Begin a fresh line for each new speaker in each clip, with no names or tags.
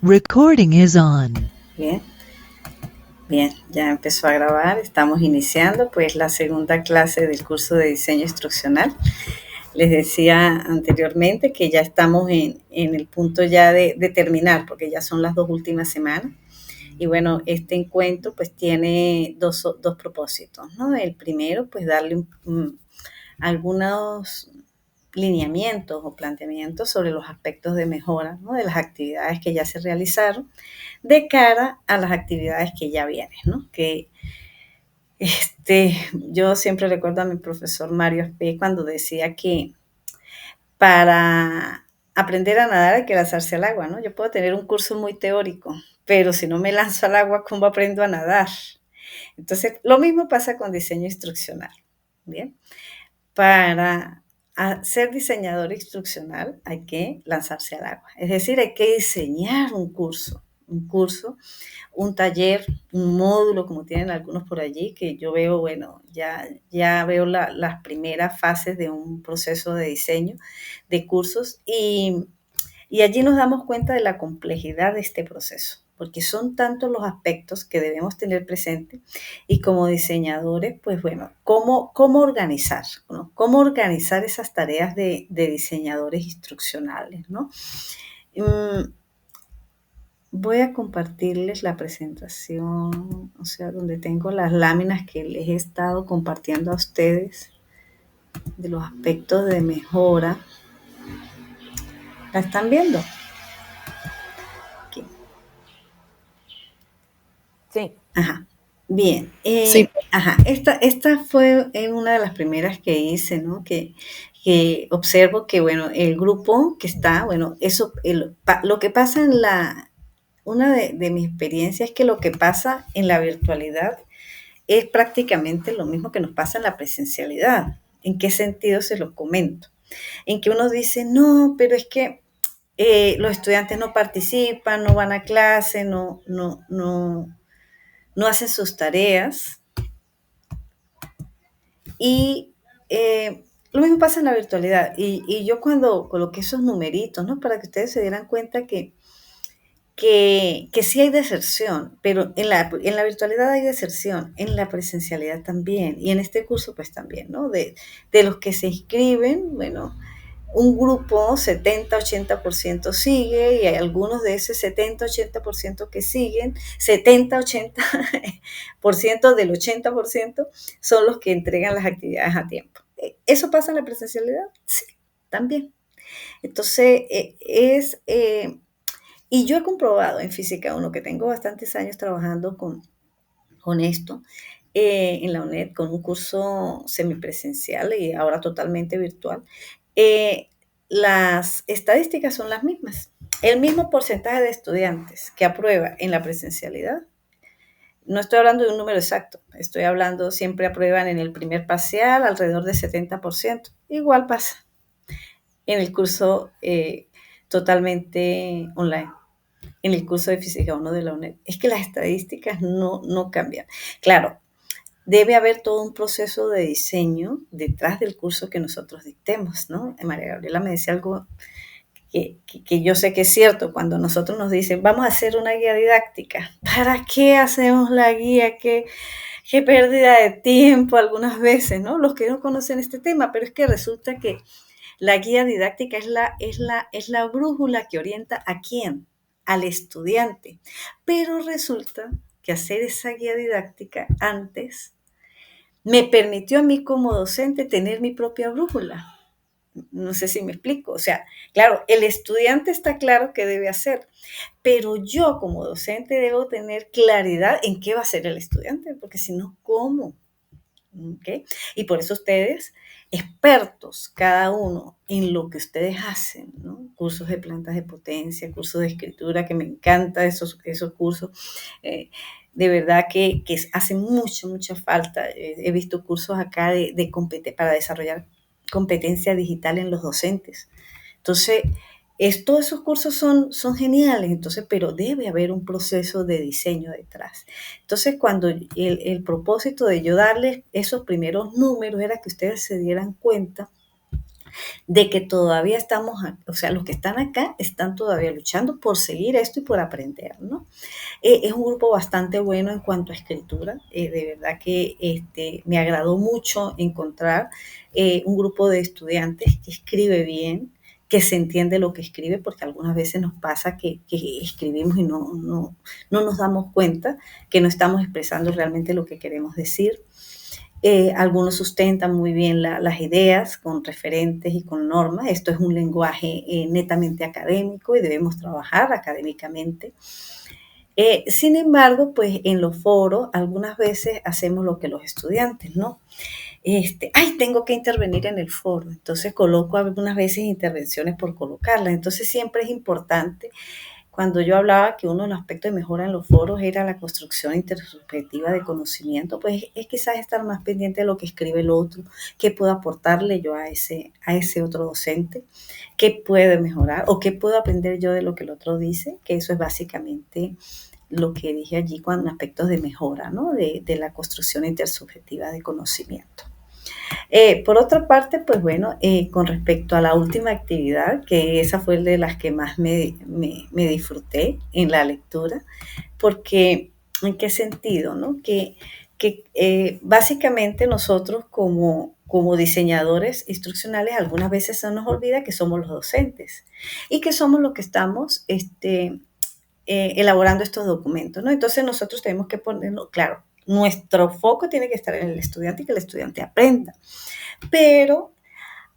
Recording is on.
Bien, bien, ya empezó a grabar. Estamos iniciando pues la segunda clase del curso de diseño instruccional. Les decía anteriormente que ya estamos en el punto ya de terminar, porque ya son las 2 últimas semanas. Y bueno, este encuentro pues tiene dos propósitos, ¿no? El primero, pues darle algunos lineamientos o planteamientos sobre los aspectos de mejora, ¿no? De las actividades que ya se realizaron de cara a las actividades que ya vienen, ¿no? Yo siempre recuerdo a mi profesor Mario Espe cuando decía que para aprender a nadar hay que lanzarse al agua, ¿no? Yo puedo tener un curso muy teórico, pero si no me lanzo al agua, ¿cómo aprendo a nadar? Entonces, lo mismo pasa con diseño instruccional, ¿bien? Para ser diseñador instruccional hay que lanzarse al agua, es decir, hay que diseñar un taller, un módulo, como tienen algunos por allí, que yo veo, bueno, ya veo las primeras fases de un proceso de diseño de cursos y allí nos damos cuenta de la complejidad de este proceso, porque son tantos los aspectos que debemos tener presente y como diseñadores, pues bueno, ¿cómo organizar? ¿No? ¿Cómo organizar esas tareas de diseñadores instruccionales? ¿No? Voy a compartirles la presentación, o sea, donde tengo las láminas que les he estado compartiendo a ustedes de los aspectos de mejora. ¿La están viendo? Aquí.
Sí.
Ajá. Bien.
Sí.
Ajá. Esta fue una de las primeras que hice, ¿no? Que observo que, bueno, el grupo que está, bueno, lo que pasa una de mis experiencias es que lo que pasa en la virtualidad es prácticamente lo mismo que nos pasa en la presencialidad. ¿En qué sentido se los comento? En que uno dice, no, pero es que los estudiantes no participan, no van a clase, no hacen sus tareas. Y lo mismo pasa en la virtualidad. Y yo cuando coloqué esos numeritos, ¿no? Para que ustedes se dieran cuenta que sí hay deserción, pero en la virtualidad hay deserción, en la presencialidad también, y en este curso pues también, ¿no? De los que se inscriben, bueno, un grupo 70-80% sigue y hay algunos de ese 70-80% que siguen, 70-80% del 80% son los que entregan las actividades a tiempo. ¿Eso pasa en la presencialidad? Sí, también. Entonces, y yo he comprobado en Física 1, que tengo bastantes años trabajando con esto, en la UNED, con un curso semipresencial y ahora totalmente virtual, las estadísticas son las mismas. El mismo porcentaje de estudiantes que aprueba en la presencialidad, no estoy hablando de un número exacto, estoy hablando siempre aprueban en el primer parcial alrededor del 70%. Igual pasa en el curso totalmente online, en el curso de Física 1 de la UNED. Es que las estadísticas no cambian. Claro, debe haber todo un proceso de diseño detrás del curso que nosotros dictemos, ¿no? María Gabriela me decía algo que yo sé que es cierto, cuando nosotros nos dicen, vamos a hacer una guía didáctica, ¿para qué hacemos la guía? ¿Qué pérdida de tiempo algunas veces, ¿no? Los que no conocen este tema, pero es que resulta que la guía didáctica es la brújula que orienta ¿a quién? Al estudiante. Pero resulta que hacer esa guía didáctica antes me permitió a mí como docente tener mi propia brújula. No sé si me explico. O sea, claro, el estudiante está claro qué debe hacer, pero yo como docente debo tener claridad en qué va a hacer el estudiante, porque si no, ¿cómo? ¿Okay? Y por eso ustedes, expertos cada uno en lo que ustedes hacen, ¿no? Cursos de plantas de potencia, cursos de escritura, que me encantan esos cursos. De verdad que hacen mucha falta. He visto cursos acá para desarrollar competencia digital en los docentes. Entonces, todos esos cursos son geniales, entonces, pero debe haber un proceso de diseño detrás. Entonces, cuando el propósito de yo darles esos primeros números era que ustedes se dieran cuenta de que todavía estamos, o sea, los que están acá están todavía luchando por seguir esto y por aprender, ¿no? Es un grupo bastante bueno en cuanto a escritura. De verdad que me agradó mucho encontrar un grupo de estudiantes que escribe bien, que se entiende lo que escribe, porque algunas veces nos pasa que escribimos y no nos damos cuenta que no estamos expresando realmente lo que queremos decir. Algunos sustentan muy bien las ideas con referentes y con normas. Esto es un lenguaje netamente académico y debemos trabajar académicamente. Sin embargo, pues en los foros algunas veces hacemos lo que los estudiantes, ¿no? Ay, tengo que intervenir en el foro, entonces coloco algunas veces intervenciones por colocarlas. Entonces siempre es importante, cuando yo hablaba que uno de los aspectos de mejora en los foros era la construcción intersubjetiva de conocimiento, pues es quizás estar más pendiente de lo que escribe el otro, qué puedo aportarle yo a ese otro docente, qué puede mejorar o qué puedo aprender yo de lo que el otro dice, que eso es básicamente lo que dije allí con aspectos de mejora, ¿no? De la construcción intersubjetiva de conocimiento. Por otra parte, pues bueno, con respecto a la última actividad, que esa fue de las que más me disfruté en la lectura, porque ¿en qué sentido? ¿No? Que básicamente nosotros como diseñadores instruccionales algunas veces se nos olvida que somos los docentes y que somos los que estamos elaborando estos documentos, ¿no? Entonces nosotros tenemos que ponerlo, claro, nuestro foco tiene que estar en el estudiante y que el estudiante aprenda, pero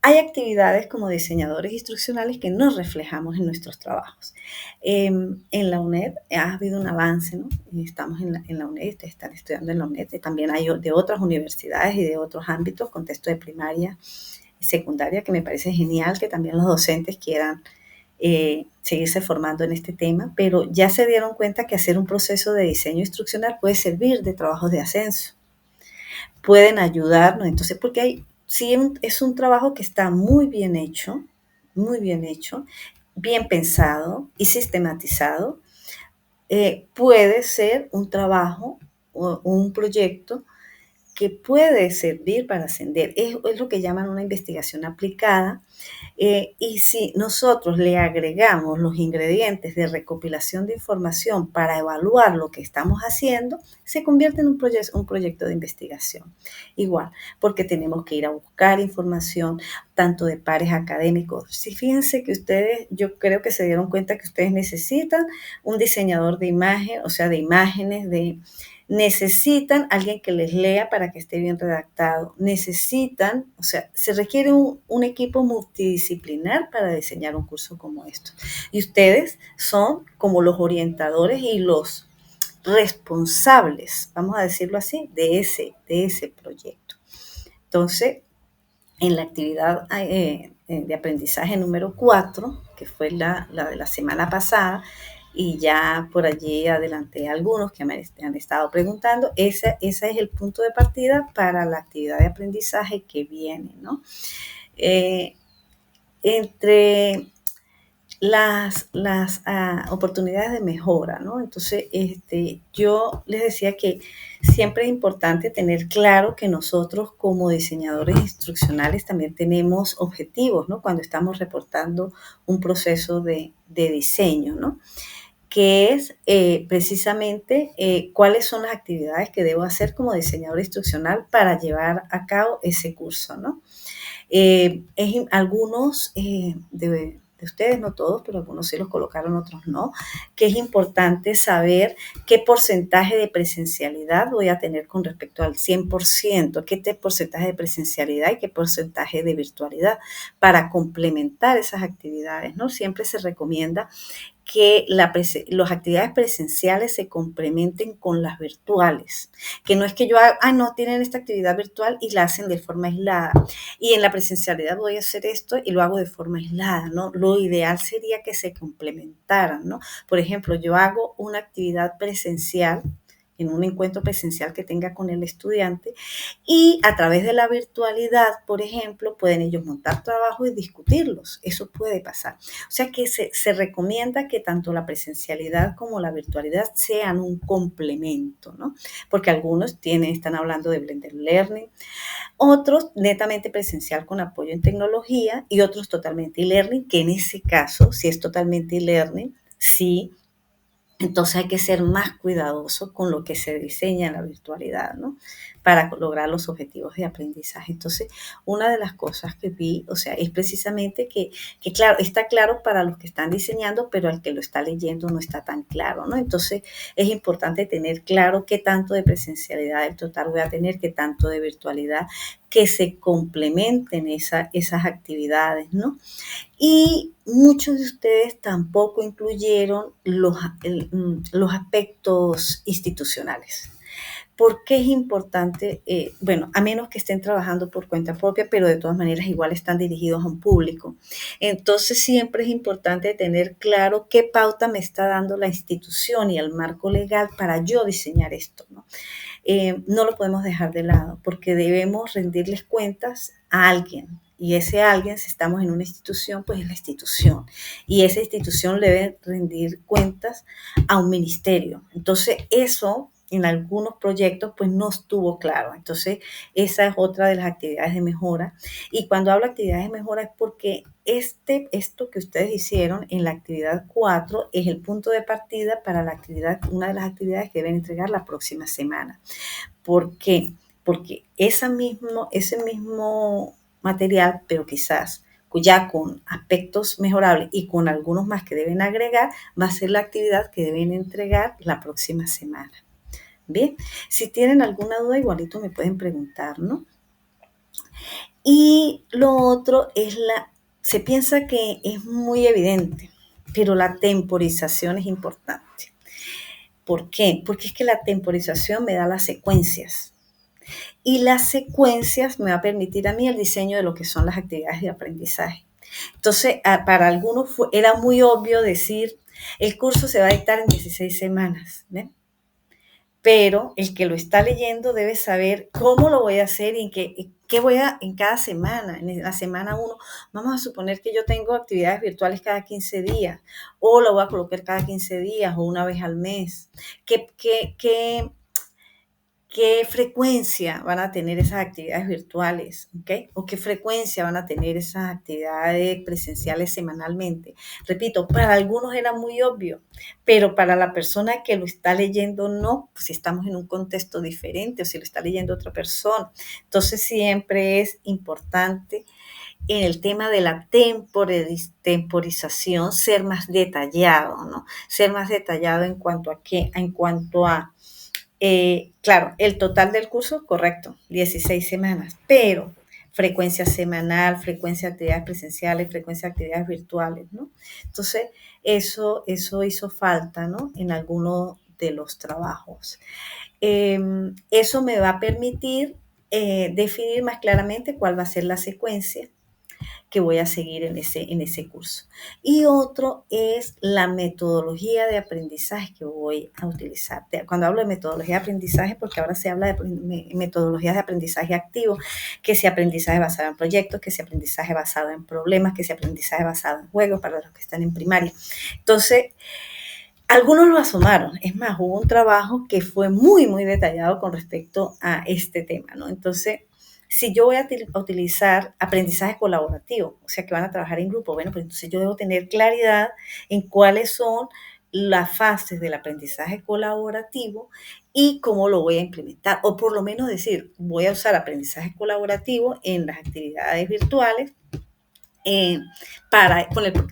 hay actividades como diseñadores instruccionales que no reflejamos en nuestros trabajos. En la UNED ha habido un avance, ¿no? Estamos en la UNED, están estudiando en la UNED, y también hay de otras universidades y de otros ámbitos, contexto de primaria y secundaria, que me parece genial que también los docentes quieran seguirse formando en este tema, pero ya se dieron cuenta que hacer un proceso de diseño instruccional puede servir de trabajos de ascenso, pueden ayudarnos, entonces, porque sí es un trabajo que está muy bien pensado y sistematizado, puede ser un trabajo o un proyecto que puede servir para ascender. Es lo que llaman una investigación aplicada. Y si nosotros le agregamos los ingredientes de recopilación de información para evaluar lo que estamos haciendo, se convierte en un proyecto de investigación. Igual, porque tenemos que ir a buscar información tanto de pares académicos. Si fíjense que ustedes, yo creo que se dieron cuenta que ustedes necesitan un diseñador de imagen, o sea, de imágenes, necesitan alguien que les lea para que esté bien redactado. Necesitan, o sea, se requiere un equipo multidisciplinar para diseñar un curso como esto. Y ustedes son como los orientadores y los responsables, vamos a decirlo así, de ese proyecto. Entonces, en la actividad de aprendizaje número 4, que fue la de la semana pasada, y ya por allí adelanté algunos que me han estado preguntando, ese es el punto de partida para la actividad de aprendizaje que viene, ¿no? Entre las oportunidades de mejora, ¿no? Entonces, yo les decía que siempre es importante tener claro que nosotros como diseñadores instruccionales también tenemos objetivos, ¿no? Cuando estamos reportando un proceso de diseño, ¿no? Que es precisamente cuáles son las actividades que debo hacer como diseñador instruccional para llevar a cabo ese curso, ¿no? Algunos de ustedes, no todos, pero algunos sí los colocaron, otros no, que es importante saber qué porcentaje de presencialidad voy a tener con respecto al 100%, qué porcentaje de presencialidad y qué porcentaje de virtualidad para complementar esas actividades, ¿no? Siempre se recomienda que las actividades presenciales se complementen con las virtuales, que no es que yo haga, no, tienen esta actividad virtual y la hacen de forma aislada, y en la presencialidad voy a hacer esto y lo hago de forma aislada, ¿no? Lo ideal sería que se complementaran, ¿no? Por ejemplo, yo hago una actividad presencial en un encuentro presencial que tenga con el estudiante, y a través de la virtualidad, por ejemplo, pueden ellos montar trabajos y discutirlos. Eso puede pasar. O sea que se recomienda que tanto la presencialidad como la virtualidad sean un complemento, ¿no? Porque algunos están hablando de blended learning, otros netamente presencial con apoyo en tecnología y otros totalmente e-learning, que en ese caso, si es totalmente e-learning, sí. Entonces hay que ser más cuidadoso con lo que se diseña en la virtualidad, ¿no? Para lograr los objetivos de aprendizaje. Entonces, una de las cosas que vi, o sea, es precisamente que claro, está claro para los que están diseñando, pero al que lo está leyendo no está tan claro, ¿no? Entonces, es importante tener claro qué tanto de presencialidad del total voy a tener, qué tanto de virtualidad, que se complementen esas actividades, ¿no? Y muchos de ustedes tampoco incluyeron los aspectos institucionales. ¿Por qué es importante? Bueno, a menos que estén trabajando por cuenta propia, pero de todas maneras igual están dirigidos a un público. Entonces siempre es importante tener claro qué pauta me está dando la institución y el marco legal para yo diseñar esto, ¿no? No lo podemos dejar de lado porque debemos rendirles cuentas a alguien. Y ese alguien, si estamos en una institución, pues es la institución. Y esa institución le debe rendir cuentas a un ministerio. Entonces, eso en algunos proyectos pues no estuvo claro. Entonces, esa es otra de las actividades de mejora. Y cuando hablo de actividades de mejora es porque esto que ustedes hicieron en la actividad 4 es el punto de partida para una de las actividades que deben entregar la próxima semana. ¿Por qué? Porque ese mismo material, pero quizás ya con aspectos mejorables y con algunos más que deben agregar, va a ser la actividad que deben entregar la próxima semana. Bien, si tienen alguna duda, igualito me pueden preguntar, ¿no? Y lo otro es se piensa que es muy evidente, pero la temporización es importante. ¿Por qué? Porque es que la temporización me da las secuencias. Y las secuencias me va a permitir a mí el diseño de lo que son las actividades de aprendizaje. Entonces, para algunos era muy obvio decir, el curso se va a dictar en 16 semanas, ¿ven? Pero el que lo está leyendo debe saber cómo lo voy a hacer y qué voy a en cada semana. En la semana 1, vamos a suponer que yo tengo actividades virtuales cada 15 días, o lo voy a colocar cada 15 días o una vez al mes. ¿Qué frecuencia van a tener esas actividades virtuales? ¿Okay? ¿O qué frecuencia van a tener esas actividades presenciales semanalmente? Repito, para algunos era muy obvio, pero para la persona que lo está leyendo no, pues si estamos en un contexto diferente o si lo está leyendo otra persona. Entonces siempre es importante en el tema de la temporización ser más detallado, ¿no? Ser más detallado en cuanto a qué, en cuanto a claro, el total del curso, correcto, 16 semanas, pero frecuencia semanal, frecuencia de actividades presenciales, frecuencia de actividades virtuales, ¿no? Entonces, eso hizo falta, ¿no? En algunos de los trabajos. Eso me va a permitir definir más claramente cuál va a ser la secuencia que voy a seguir en ese curso. Y otro es la metodología de aprendizaje que voy a utilizar. Cuando hablo de metodología de aprendizaje, porque ahora se habla de metodologías de aprendizaje activo, que si aprendizaje basado en proyectos, que si aprendizaje basado en problemas, que si aprendizaje basado en juegos para los que están en primaria. Entonces, algunos lo asomaron. Es más, hubo un trabajo que fue muy, muy detallado con respecto a este tema, ¿no? Entonces, si yo voy a utilizar aprendizaje colaborativo, o sea, que van a trabajar en grupo, bueno, pues entonces yo debo tener claridad en cuáles son las fases del aprendizaje colaborativo y cómo lo voy a implementar, o por lo menos decir, voy a usar aprendizaje colaborativo en las actividades virtuales eh,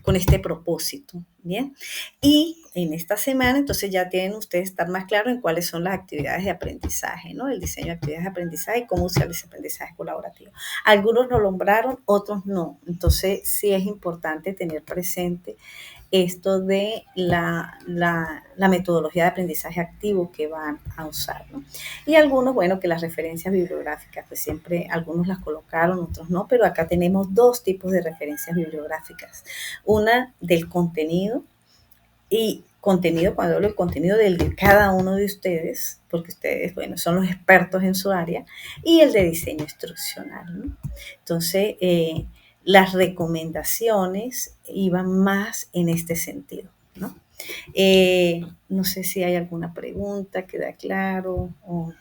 con este propósito, ¿bien? Y en esta semana, entonces ya tienen ustedes estar más claros en cuáles son las actividades de aprendizaje, ¿no? El diseño de actividades de aprendizaje y cómo usar ese aprendizaje colaborativo. Algunos lo nombraron, otros no. Entonces sí es importante tener presente esto de la metodología de aprendizaje activo que van a usar, ¿no? Y algunos, bueno, que las referencias bibliográficas, pues siempre algunos las colocaron, otros no, pero acá tenemos dos tipos de referencias bibliográficas. Una del contenido y contenido, cuando hablo de contenido del de cada uno de ustedes, porque ustedes, bueno, son los expertos en su área, y el de diseño instruccional, ¿no? Entonces, las recomendaciones iban más en este sentido, ¿no? No sé si hay alguna pregunta, queda claro, o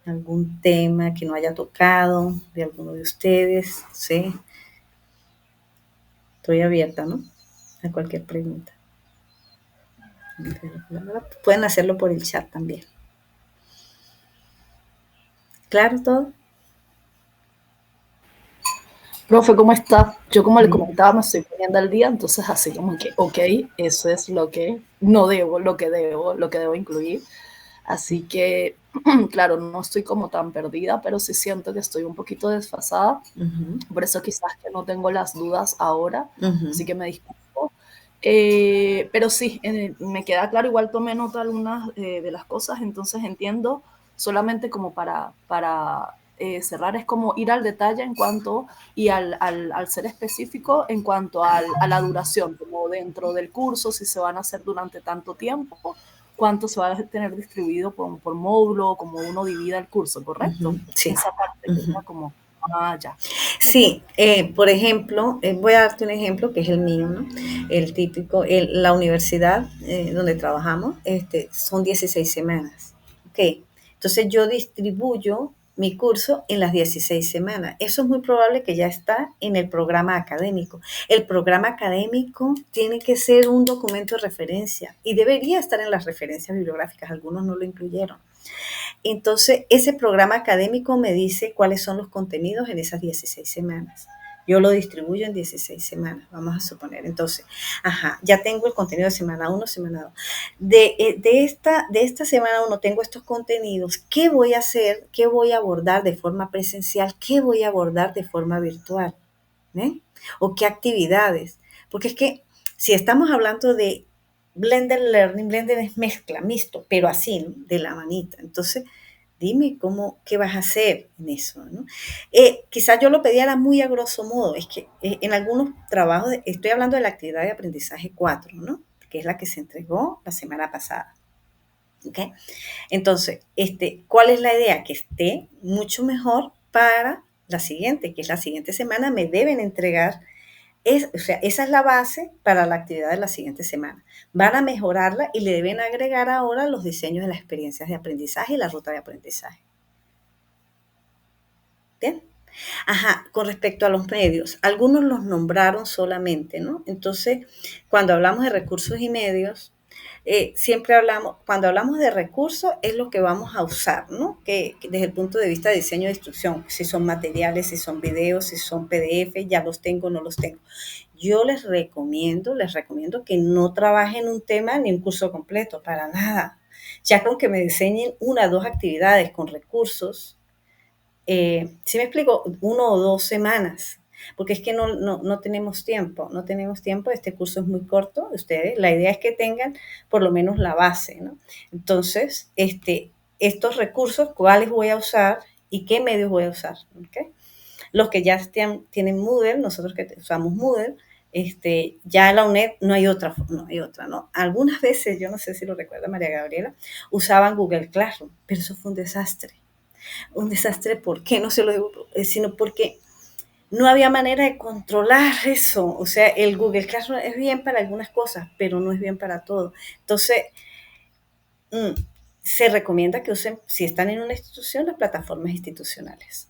algún tema que no haya tocado de alguno de ustedes, ¿sí? Estoy abierta, ¿no? A cualquier pregunta. Pueden hacerlo por el chat también. ¿Claro todo?
Profe, ¿cómo está? Yo como le
Bien.
comentaba, me estoy poniendo al día, entonces así como que, ok, eso es lo que no debo, lo que debo incluir. Así que, claro, no estoy como tan perdida, pero sí siento que estoy un poquito desfasada.
Ujú,
Por eso quizás que no tengo las dudas ahora,
ujú,
así que me disculpo. Pero sí, me queda claro, igual tomé nota algunas de las cosas, entonces entiendo, solamente como para cerrar, es como ir al detalle en cuanto, y al ser específico en cuanto a la duración, como dentro del curso, si se van a hacer durante tanto tiempo, cuánto se va a tener distribuido por módulo, como uno divida el curso,
ujú,
¿correcto?
sí.
Esa parte que
Ujú.
era como, ya.
Sí, por ejemplo, voy a darte un ejemplo que es el mío, ¿no? El típico, la universidad donde trabajamos, son 16 semanas. Ok, entonces yo distribuyo mi curso en las 16 semanas. Eso es muy probable que ya está en el programa académico. El programa académico tiene que ser un documento de referencia y debería estar en las referencias bibliográficas. Algunos no lo incluyeron. Entonces, ese programa académico me dice cuáles son los contenidos en esas 16 semanas. Yo lo distribuyo en 16 semanas, vamos a suponer. Entonces, ya tengo el contenido de semana 1, semana 2. De esta semana 1 tengo estos contenidos. ¿Qué voy a hacer? ¿Qué voy a abordar de forma presencial? ¿Qué voy a abordar de forma virtual? ¿Eh? ¿O qué actividades? Porque es que si estamos hablando de Blender Learning, Blender es mezcla, mixto, pero así, ¿no? De la manita. Entonces, dime qué vas a hacer en eso, ¿no? Quizás yo lo pedía muy a grosso modo, es que en algunos trabajos, estoy hablando de la actividad de aprendizaje 4, ¿no? Que es la que se entregó la semana pasada. ¿Ok? Entonces, ¿cuál es la idea? Que esté mucho mejor para la siguiente, que es la siguiente semana, me deben entregar o sea, esa es la base para la actividad de la siguiente semana. Van a mejorarla y le deben agregar ahora los diseños de las experiencias de aprendizaje y la ruta de aprendizaje. ¿Bien? Con respecto a los medios, algunos los nombraron solamente, ¿no? Entonces, cuando hablamos de recursos y medios, siempre hablamos, cuando hablamos de recursos, es lo que vamos a usar, ¿no? Que desde el punto de vista de diseño de instrucción, si son materiales, si son videos, si son PDF, ya los tengo o no los tengo. Yo les recomiendo que no trabajen un tema ni un curso completo, para nada. Ya con que me diseñen 1 o 2 actividades con recursos, si me explico, 1 o 2 semanas, porque es que no tenemos tiempo, este curso es muy corto, ustedes, la idea es que tengan por lo menos la base, ¿no? Entonces, estos recursos, ¿cuáles voy a usar y qué medios voy a usar? ¿Okay? Los que ya tienen Moodle, nosotros que usamos Moodle, ya en la UNED no hay otra, ¿no? Algunas veces, yo no sé si lo recuerda María Gabriela, usaban Google Classroom, pero eso fue un desastre. Un desastre, ¿por qué? No se lo digo, sino porque no había manera de controlar eso. O sea, el Google Classroom es bien para algunas cosas, pero no es bien para todo. Entonces, mm, se recomienda que usen, si están en una institución, las plataformas institucionales.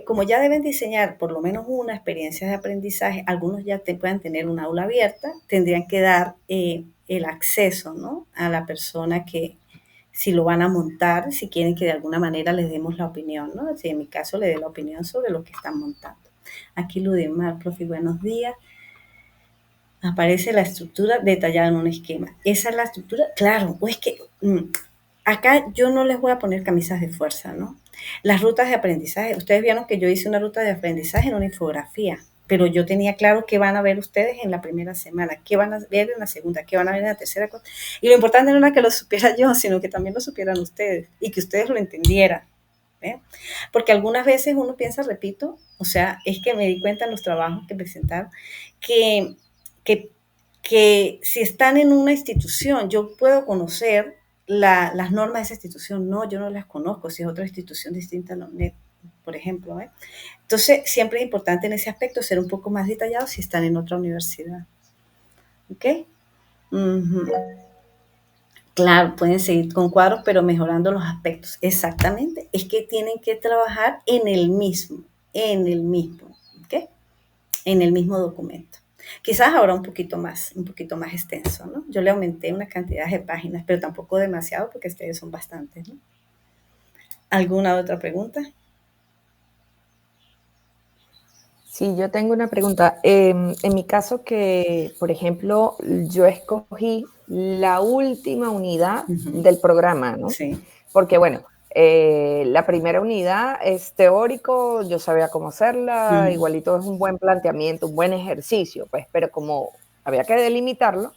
Como ya deben diseñar por lo menos una experiencia de aprendizaje, algunos ya puedan tener un aula abierta, tendrían que dar el acceso, ¿no? A la persona que, si lo van a montar, si quieren que de alguna manera les demos la opinión, ¿no? Si en mi caso le dé la opinión sobre lo que están montando. Aquí Ludimar, profe, buenos días. Aparece la estructura detallada en un esquema. Esa es la estructura, claro, o es que acá yo no les voy a poner camisas de fuerza, ¿no? Las rutas de aprendizaje, ustedes vieron que yo hice una ruta de aprendizaje en una infografía, pero yo tenía claro qué van a ver ustedes en la primera semana, qué van a ver en la segunda, qué van a ver en la tercera. Y lo importante no era que lo supiera yo, sino que también lo supieran ustedes y que ustedes lo entendieran. ¿Eh? Porque algunas veces uno piensa, repito, o sea, es que me di cuenta en los trabajos que presentaron, que que si están en una institución, yo puedo conocer las normas de esa institución. No, yo no las conozco, si es otra institución distinta a la UNED, por ejemplo. Entonces, siempre es importante en ese aspecto ser un poco más detallado si están en otra universidad. ¿Ok? Uh-huh. Claro, pueden seguir con cuadros, pero mejorando los aspectos. Exactamente. Es que tienen que trabajar en el mismo, ¿ok? En el mismo documento. Quizás ahora un poquito más extenso, ¿no? Yo le aumenté una cantidad de páginas, pero tampoco demasiado porque ustedes son bastantes, ¿no? ¿Alguna otra pregunta?
Sí, yo tengo una pregunta. En mi caso que, por ejemplo, yo escogí la última unidad del programa, ¿no?
Sí.
Porque, bueno, la primera unidad es teórico, yo sabía cómo hacerla, igualito es un buen planteamiento, un buen ejercicio, pues, pero como había que delimitarlo,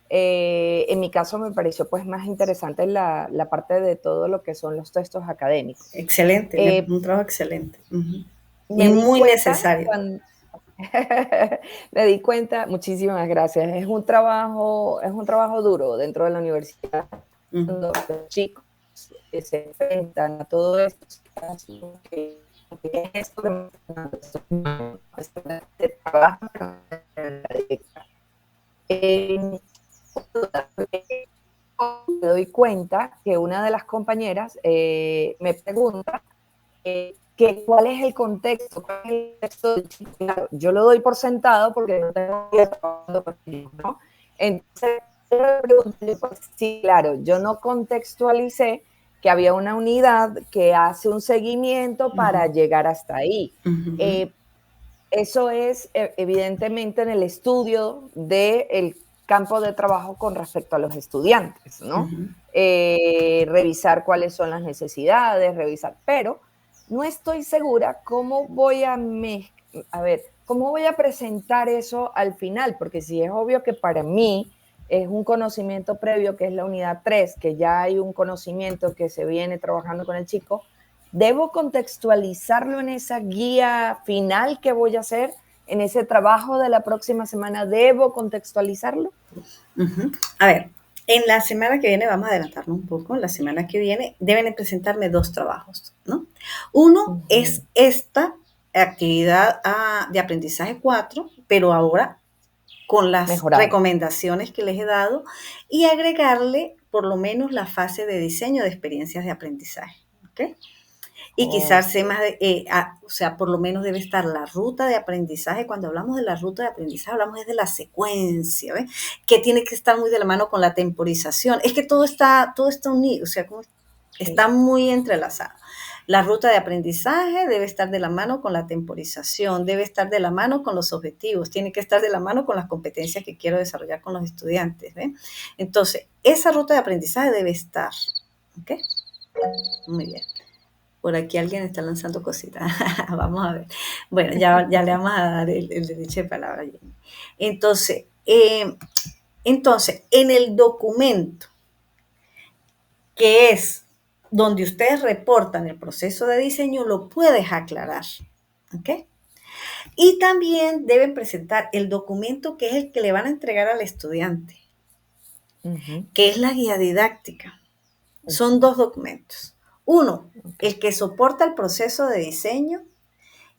en mi caso me pareció pues más interesante la parte de todo lo que son los textos académicos.
Excelente, un trabajo excelente. Y
Me di
muy
cuenta
necesario.
cuando me di cuenta, muchísimas gracias, es un trabajo duro dentro de la universidad, cuando los chicos se enfrentan a todo esto, que es esto que trabajo, me doy cuenta que una de las compañeras me pregunta que cuál es el contexto, cuál es el texto del chico. Claro, yo lo doy por sentado porque no tengo idea trabajando con ellos, ¿no? Entonces, yo le pregunto, pues, sí, claro, yo no contextualicé que había una unidad que hace un seguimiento para llegar hasta ahí. Eso es evidentemente en el estudio del campo de trabajo con respecto a los estudiantes, ¿no? Revisar cuáles son las necesidades, pero no estoy segura cómo voy a cómo voy a presentar eso al final, porque si es obvio que para mí es un conocimiento previo, que es la unidad 3, que ya hay un conocimiento que se viene trabajando con el chico, ¿debo contextualizarlo en esa guía final que voy a hacer, en ese trabajo de la próxima semana? ¿Debo contextualizarlo?
A ver, en la semana que viene, vamos a adelantarnos un poco, en la semana que viene deben presentarme 2 trabajos, ¿no? Uno es esta actividad de aprendizaje 4, pero ahora con las
Mejorado.
recomendaciones que les he dado y agregarle por lo menos la fase de diseño de experiencias de aprendizaje, ¿ok? Y quizás más, o sea, por lo menos debe estar la ruta de aprendizaje. Cuando hablamos de la ruta de aprendizaje, hablamos de la secuencia, ¿ves? Que tiene que estar muy de la mano con la temporización. Es que todo está unido, o sea, está muy entrelazado. La ruta de aprendizaje debe estar de la mano con la temporización, debe estar de la mano con los objetivos, tiene que estar de la mano con las competencias que quiero desarrollar con los estudiantes, ¿ves? Entonces, esa ruta de aprendizaje debe estar, ¿ok? Muy bien. Por aquí alguien está lanzando cositas. Vamos a ver. Bueno, ya le vamos a dar el derecho de palabra a Jenny. Entonces, en el documento, que es donde ustedes reportan el proceso de diseño, lo puedes aclarar. ¿Ok? Y también deben presentar el documento que es el que le van a entregar al estudiante, que es la guía didáctica. Son 2 documentos. Uno, el que soporta el proceso de diseño,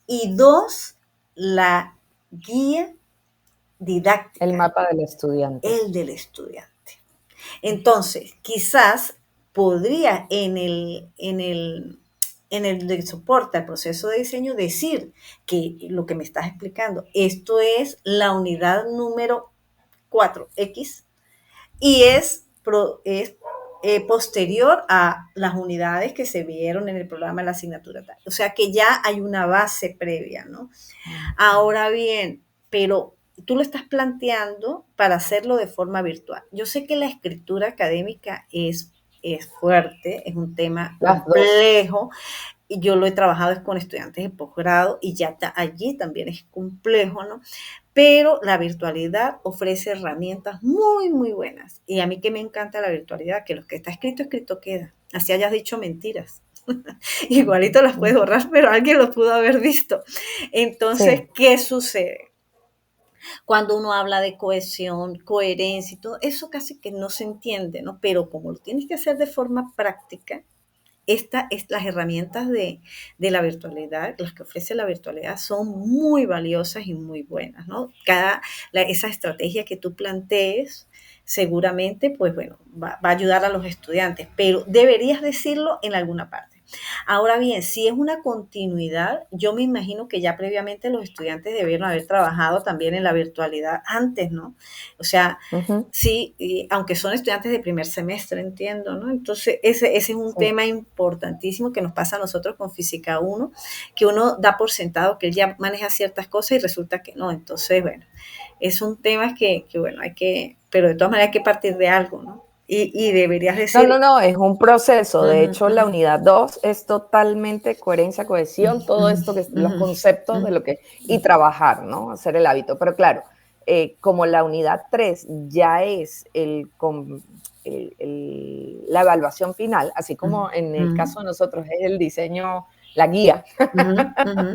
y 2, la guía didáctica.
El mapa del estudiante.
El del estudiante. Entonces, quizás podría en el que soporta el proceso de diseño decir que lo que me estás explicando, esto es la unidad número 4X y es posterior a las unidades que se vieron en el programa de la asignatura tal. O sea que ya hay una base previa, ¿no? Ahora bien, pero tú lo estás planteando para hacerlo de forma virtual. Yo sé que la escritura académica es fuerte, es un tema complejo, y yo lo he trabajado con estudiantes de posgrado y ya allí también es complejo, ¿no? Pero la virtualidad ofrece herramientas muy, muy buenas. Y a mí que me encanta la virtualidad, que lo que está escrito, escrito queda. Así hayas dicho mentiras. Igualito las puedes borrar, pero alguien lo pudo haber visto. Entonces, ¿qué sucede? Cuando uno habla de cohesión, coherencia y todo, eso casi que no se entiende, ¿no? Pero como lo tienes que hacer de forma práctica, las herramientas de la virtualidad, las que ofrece la virtualidad, son muy valiosas y muy buenas, ¿no? Esa estrategia que tú plantees, seguramente, pues bueno, va a ayudar a los estudiantes, pero deberías decirlo en alguna parte. Ahora bien, si es una continuidad, yo me imagino que ya previamente los estudiantes debieron haber trabajado también en la virtualidad antes, ¿no? O sea,
Ujú,
sí, aunque son estudiantes de primer semestre, entiendo, ¿no? Entonces, ese es un
sí.
tema importantísimo que nos pasa a nosotros con Física 1, que uno da por sentado que él ya maneja ciertas cosas y resulta que no. Entonces, bueno, es un tema que bueno, pero de todas maneras hay que partir de algo, ¿no? Y deberías
No, no,
decir,
no, es un proceso. De
ujú,
hecho, la unidad 2 es totalmente coherencia, cohesión, todo
ujú,
esto, que los
ujú,
conceptos
ujú,
de lo que, y trabajar, ¿no? Hacer el hábito. Pero claro, como la unidad 3 ya es la evaluación final, así como en el
ujú,
caso de nosotros es el diseño, la guía.
ujú, ujú.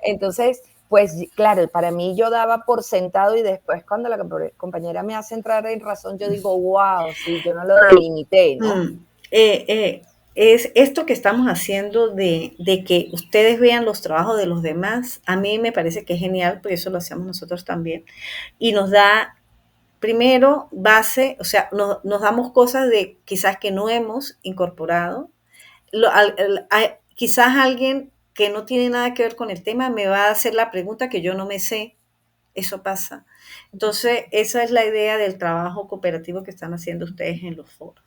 Entonces, pues claro, para mí yo daba por sentado y después cuando la compañera me hace entrar en razón, yo digo, wow, sí, yo no lo delimité, ¿no?
Mm, eh, eh, es esto que estamos haciendo de que ustedes vean los trabajos de los demás, a mí me parece que es genial, porque eso lo hacemos nosotros también, y nos da, primero, base, o sea, nos damos cosas de quizás que no hemos incorporado. Quizás alguien que no tiene nada que ver con el tema me va a hacer la pregunta que yo no me sé. Eso pasa. Entonces, esa es la idea del trabajo cooperativo que están haciendo ustedes en los foros.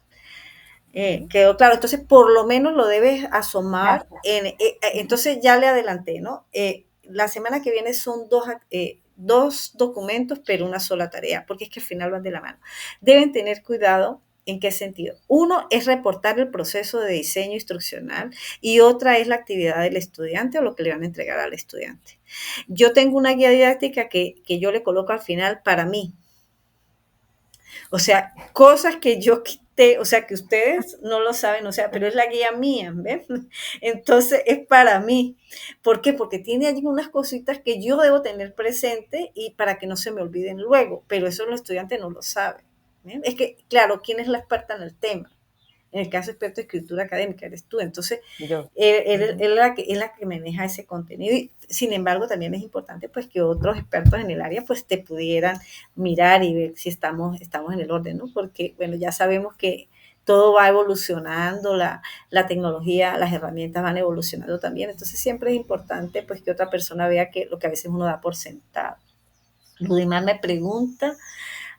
Quedó claro, entonces por lo menos lo debes asomar.
Gracias.
Entonces ya le adelanté, ¿no? La semana que viene son dos documentos, pero una sola tarea, porque es que al final van de la mano. Deben tener cuidado. ¿En qué sentido? Uno es reportar el proceso de diseño instruccional y otra es la actividad del estudiante o lo que le van a entregar al estudiante. Yo tengo una guía didáctica que yo le coloco al final para mí, o sea, cosas que yo quité, o sea, que ustedes no lo saben, o sea, pero es la guía mía, ¿ven? Entonces es para mí. ¿Por qué? Porque tiene allí unas cositas que yo debo tener presente y para que no se me olviden luego, pero eso los estudiantes no lo saben. ¿Ven? Es que, claro, ¿quién es la experta en el tema? En el caso experto de escritura académica eres tú. Entonces,
Yo.
él
Ujú.
es la que maneja ese contenido. Y, sin embargo, también es importante pues que otros expertos en el área pues te pudieran mirar y ver si estamos en el orden, ¿no? Porque, bueno, ya sabemos que todo va evolucionando, la tecnología, las herramientas van evolucionando también. Entonces, siempre es importante pues que otra persona vea que lo que a veces uno da por sentado. Ludimar me pregunta,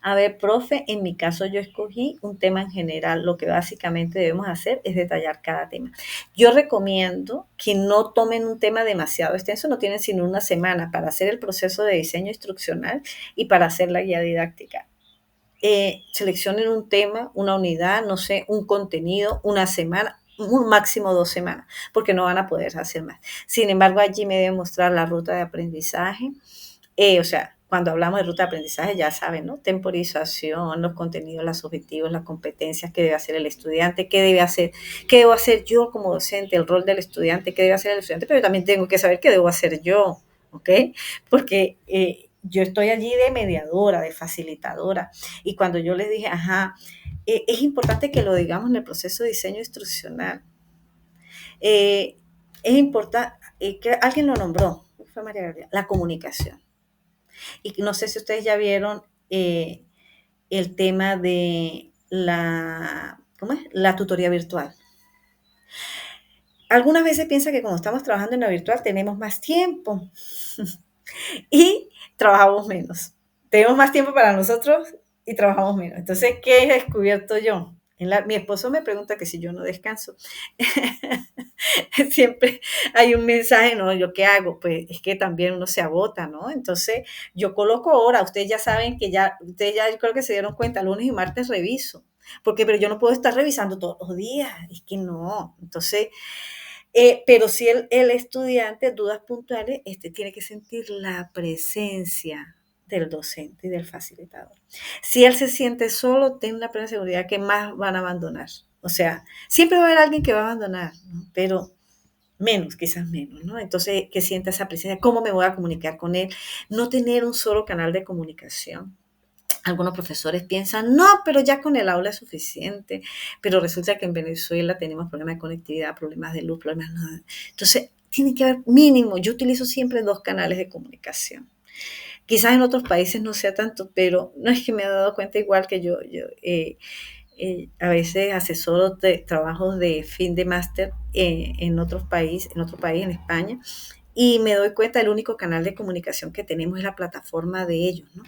a ver, profe, en mi caso yo escogí un tema en general. Lo que básicamente debemos hacer es detallar cada tema. Yo recomiendo que no tomen un tema demasiado extenso, no tienen sino una semana para hacer el proceso de diseño instruccional y para hacer la guía didáctica. Seleccionen un tema, una unidad, no sé, un contenido, una semana, un máximo 2 semanas, porque no van a poder hacer más. Sin embargo, allí me deben mostrar la ruta de aprendizaje, o sea, cuando hablamos de ruta de aprendizaje, ya saben, ¿no? Temporización, los contenidos, los objetivos, las competencias que debe hacer el estudiante, qué debo hacer yo como docente, el rol del estudiante, qué debe hacer el estudiante, pero también tengo que saber qué debo hacer yo, ¿ok? Porque yo estoy allí de mediadora, de facilitadora, y cuando yo les dije, ajá, es importante que lo digamos en el proceso de diseño instruccional. Eh, es importante, que alguien lo nombró, fue María Gabriela, la comunicación. Y no sé si ustedes ya vieron el tema de ¿cómo es? La tutoría virtual. Algunas veces piensa que cuando estamos trabajando en la virtual tenemos más tiempo y trabajamos menos. Tenemos más tiempo para nosotros y trabajamos menos. Entonces, ¿qué he descubierto yo? Mi esposo me pregunta que si yo no descanso. Siempre hay un mensaje, ¿no? ¿Yo qué hago? Pues es que también uno se agota, ¿no? Entonces, yo coloco hora. Ustedes ya saben ustedes ya yo creo que se dieron cuenta, lunes y martes reviso. Porque, pero yo no puedo estar revisando todos los días. Es que no. Entonces, pero si el estudiante, dudas puntuales, tiene que sentir la presencia del docente y del facilitador. Si él se siente solo, ten una plena seguridad que más van a abandonar. O sea, siempre va a haber alguien que va a abandonar, ¿no? Pero menos, quizás menos, ¿no? Entonces, que sienta esa presencia, ¿cómo me voy a comunicar con él? No tener un solo canal de comunicación. Algunos profesores piensan, no, pero ya con el aula es suficiente, pero resulta que en Venezuela tenemos problemas de conectividad, problemas de luz, problemas nada. Entonces, tiene que haber mínimo, yo utilizo siempre 2 canales de comunicación. Quizás en otros países no sea tanto, pero no es que me he dado cuenta igual que a veces asesoro de trabajos de fin de máster en otro país, en España, y me doy cuenta el único canal de comunicación que tenemos es la plataforma de ellos, ¿no?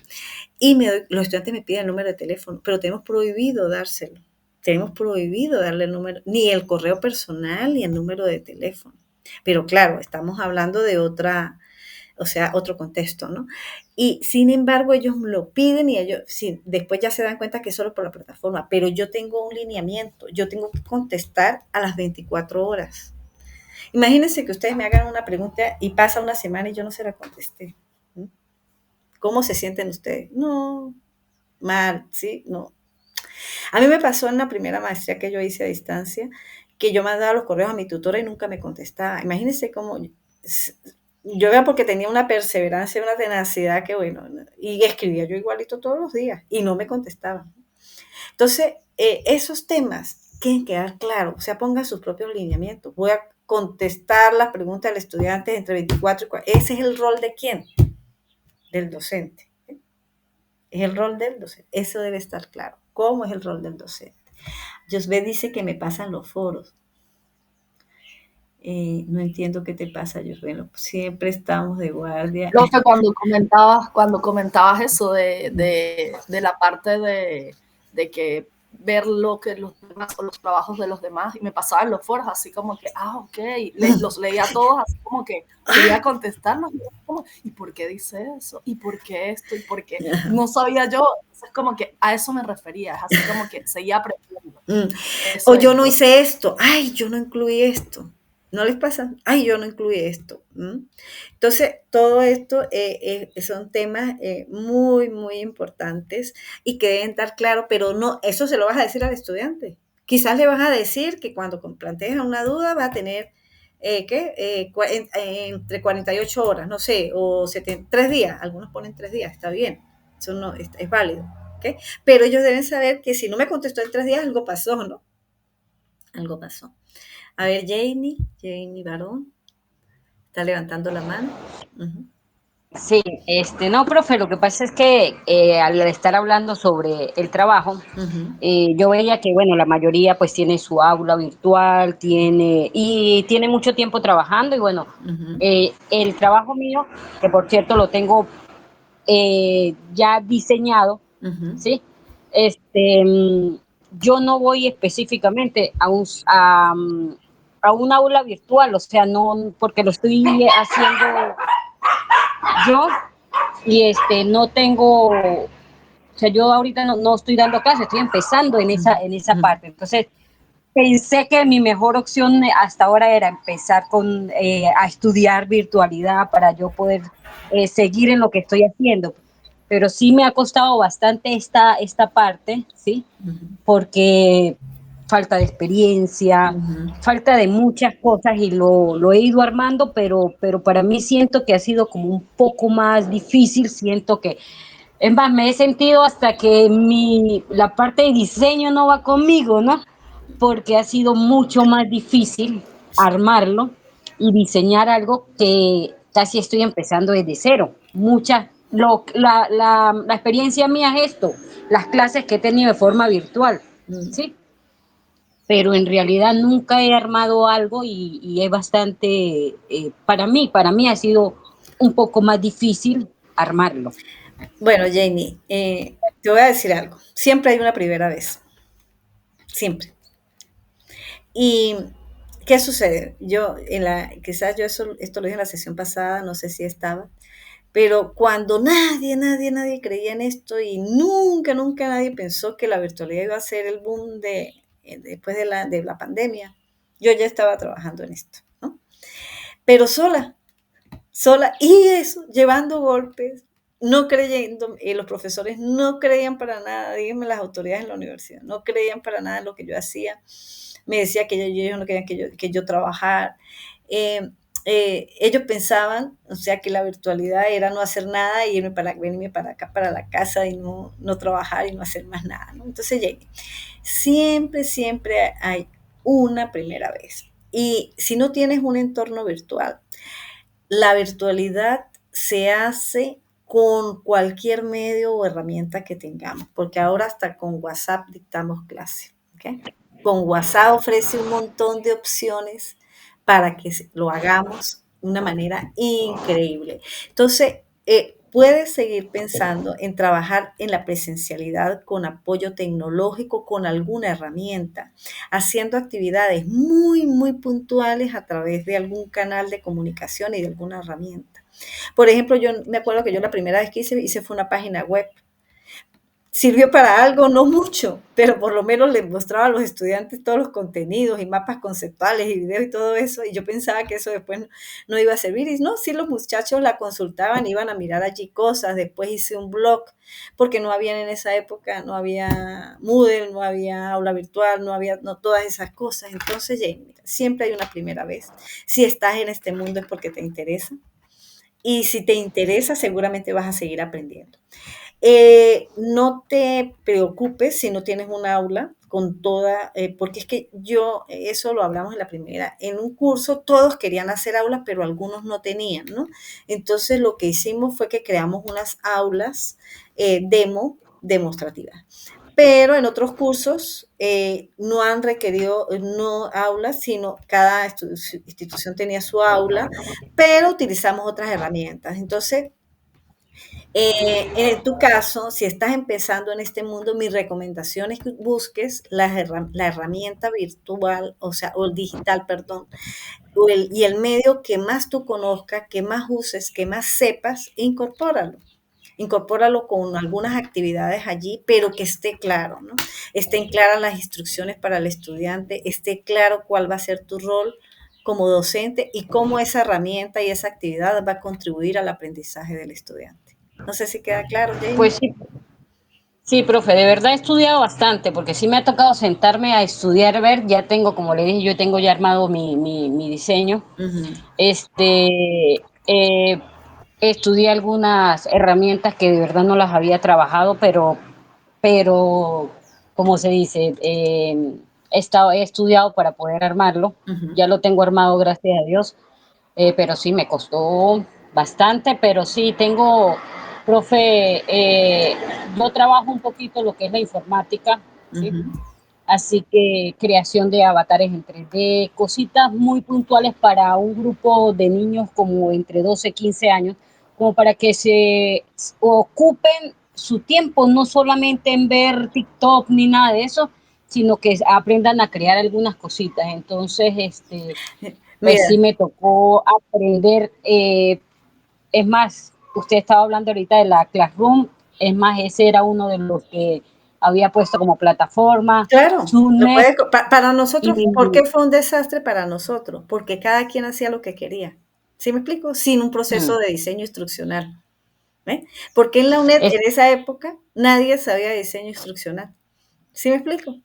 Y los estudiantes me piden el número de teléfono, pero tenemos prohibido dárselo. Tenemos prohibido darle el número, ni el correo personal, ni el número de teléfono. Pero claro, estamos hablando de otro contexto, ¿no? Y sin embargo, ellos me lo piden y ellos, sí, después ya se dan cuenta que es solo por la plataforma, pero yo tengo un lineamiento, yo tengo que contestar a las 24 horas. Imagínense que ustedes me hagan una pregunta y pasa una semana y yo no se la contesté. ¿Cómo se sienten ustedes? No, mal, ¿sí? No. A mí me pasó en la primera maestría que yo hice a distancia, que yo mandaba los correos a mi tutora y nunca me contestaba. Imagínense cómo yo era porque tenía una perseverancia, una tenacidad que bueno, y escribía yo igualito todos los días y no me contestaban. Entonces, esos temas tienen que quedar claros, o sea, pongan sus propios lineamientos. Voy a contestar las preguntas del estudiante entre 24 y 40. ¿Ese es el rol de quién? Del docente. Es el rol del docente. Eso debe estar claro. ¿Cómo es el rol del docente? José dice que me pasan los foros. No entiendo qué te pasa, José. Siempre estamos de guardia.
Lo que cuando comentabas eso de la parte de que ver lo que los demás o los trabajos de los demás, y me pasaba en los foros así como que, ok, los leía todos así como que quería contestarlos, ¿y por qué dice eso? ¿Y por qué esto? ¿Y por qué? No sabía yo, es como que a eso me refería, es así como que seguía aprendiendo.
O
Eso
yo
es,
no hice esto, ay, yo no incluí esto. ¿No les pasa? Ay, yo no incluí esto. Entonces, todo esto son temas muy, muy importantes y que deben estar claros, pero no, eso se lo vas a decir al estudiante. Quizás le vas a decir que cuando plantees una duda va a tener, entre 48 horas, no sé, o 3 días. Algunos ponen 3 días, está bien, eso no, es válido. ¿Okay? Pero ellos deben saber que si no me contestó en 3 días, algo pasó, ¿no? Algo pasó. A ver, Janie Barón, está levantando la mano. Uh-huh.
Sí, no, profe, lo que pasa es que al estar hablando sobre el trabajo,
Uh-huh.
yo veía que, bueno, la mayoría pues tiene su aula virtual, tiene mucho tiempo trabajando y bueno,
Uh-huh.
El trabajo mío, que por cierto lo tengo ya diseñado,
Uh-huh.
¿sí? Este, yo no voy específicamente a un aula virtual, o sea, no, porque lo estoy haciendo yo y no tengo, o sea, yo ahorita no estoy dando clases, estoy empezando en esa
Uh-huh.
parte. Entonces, pensé que mi mejor opción hasta ahora era empezar a estudiar virtualidad para yo poder seguir en lo que estoy haciendo. Pero sí me ha costado bastante esta parte, ¿sí?
Uh-huh.
Porque falta de experiencia,
Uh-huh.
falta de muchas cosas y lo he ido armando, pero para mí siento que ha sido como un poco más difícil, siento que, es más, me he sentido hasta que la parte de diseño no va conmigo, ¿no? Porque ha sido mucho más difícil armarlo y diseñar algo que casi estoy empezando desde cero. La experiencia mía es esto, las clases que he tenido de forma virtual, ¿sí? Pero en realidad nunca he armado algo y es bastante, para mí ha sido un poco más difícil armarlo.
Bueno, Janie, te voy a decir algo. Siempre hay una primera vez. Siempre. ¿Y qué sucede? Quizás esto lo dije en la sesión pasada, no sé si estaba, pero cuando nadie creía en esto y nunca nadie pensó que la virtualidad iba a ser el boom después de la pandemia, yo ya estaba trabajando en esto, ¿no? Pero sola, y eso, llevando golpes, no creyendo, los profesores no creían para nada, díganme las autoridades en la universidad, no creían para nada en lo que yo hacía, me decía que ellos no querían que yo trabajara, ellos pensaban, o sea, que la virtualidad era no hacer nada y venirme para acá, para la casa y no trabajar y no hacer más nada, ¿no? Entonces llegué. Siempre, siempre hay una primera vez. Y si no tienes un entorno virtual, la virtualidad se hace con cualquier medio o herramienta que tengamos, porque ahora hasta con WhatsApp dictamos clase. ¿Okay? Con WhatsApp ofrece un montón de opciones para que lo hagamos de una manera increíble. Entonces, puedes seguir pensando en trabajar en la presencialidad con apoyo tecnológico, con alguna herramienta, haciendo actividades muy, muy puntuales a través de algún canal de comunicación y de alguna herramienta. Por ejemplo, yo me acuerdo que yo la primera vez que hice fue una página web. Sirvió para algo, no mucho, pero por lo menos les mostraba a los estudiantes todos los contenidos y mapas conceptuales y videos y todo eso, y yo pensaba que eso después no iba a servir, y no, sí los muchachos la consultaban, iban a mirar allí cosas, después hice un blog, porque no había en esa época, no había Moodle, no había aula virtual, no había todas esas cosas, entonces Jane, mira, siempre hay una primera vez, si estás en este mundo es porque te interesa, y si te interesa seguramente vas a seguir aprendiendo. No te preocupes si no tienes un aula con toda, porque es que eso lo hablamos en la primera, en un curso todos querían hacer aulas, pero algunos no tenían, ¿no? Entonces lo que hicimos fue que creamos unas aulas demostrativas. Pero en otros cursos no han requerido no aulas, sino cada institución tenía su aula, pero utilizamos otras herramientas. Entonces, en tu caso, si estás empezando en este mundo, mi recomendación es que busques la herramienta virtual, o sea, o el digital, perdón, y el medio que más tú conozcas, que más uses, que más sepas, e incorpóralo. Incorpóralo con algunas actividades allí, pero que esté claro, ¿no? Estén claras las instrucciones para el estudiante, esté claro cuál va a ser tu rol como docente y cómo esa herramienta y esa actividad va a contribuir al aprendizaje del estudiante. No sé si queda claro, Jamie.
Pues sí, sí, profe, de verdad he estudiado bastante, porque sí me ha tocado sentarme a estudiar, ver, ya tengo, como le dije, yo tengo ya armado mi diseño.
Ujú,
Estudié algunas herramientas que de verdad no las había trabajado, pero como se dice, he estudiado para poder armarlo.
ujú.
Ya lo tengo armado, gracias a Dios. Pero sí, me costó bastante, pero sí, profe, yo trabajo un poquito lo que es la informática, ¿sí?
Ujú,
Así que creación de avatares en 3D, cositas muy puntuales para un grupo de niños como entre 12 y 15 años, como para que se ocupen su tiempo, no solamente en ver TikTok ni nada de eso, sino que aprendan a crear algunas cositas. Entonces, pues
Mira,
sí me tocó aprender. Es más, usted estaba hablando ahorita de la Classroom, es más, ese era uno de los que había puesto como plataforma,
claro,
Zoomnet,
para nosotros, ¿por
y
qué fue un desastre para nosotros? Porque cada quien hacía lo que quería. ¿Sí me explico? Sin un proceso de diseño instruccional. ¿Ve? Porque en la UNED,
es,
en esa época, nadie sabía diseño instruccional. ¿Sí me explico?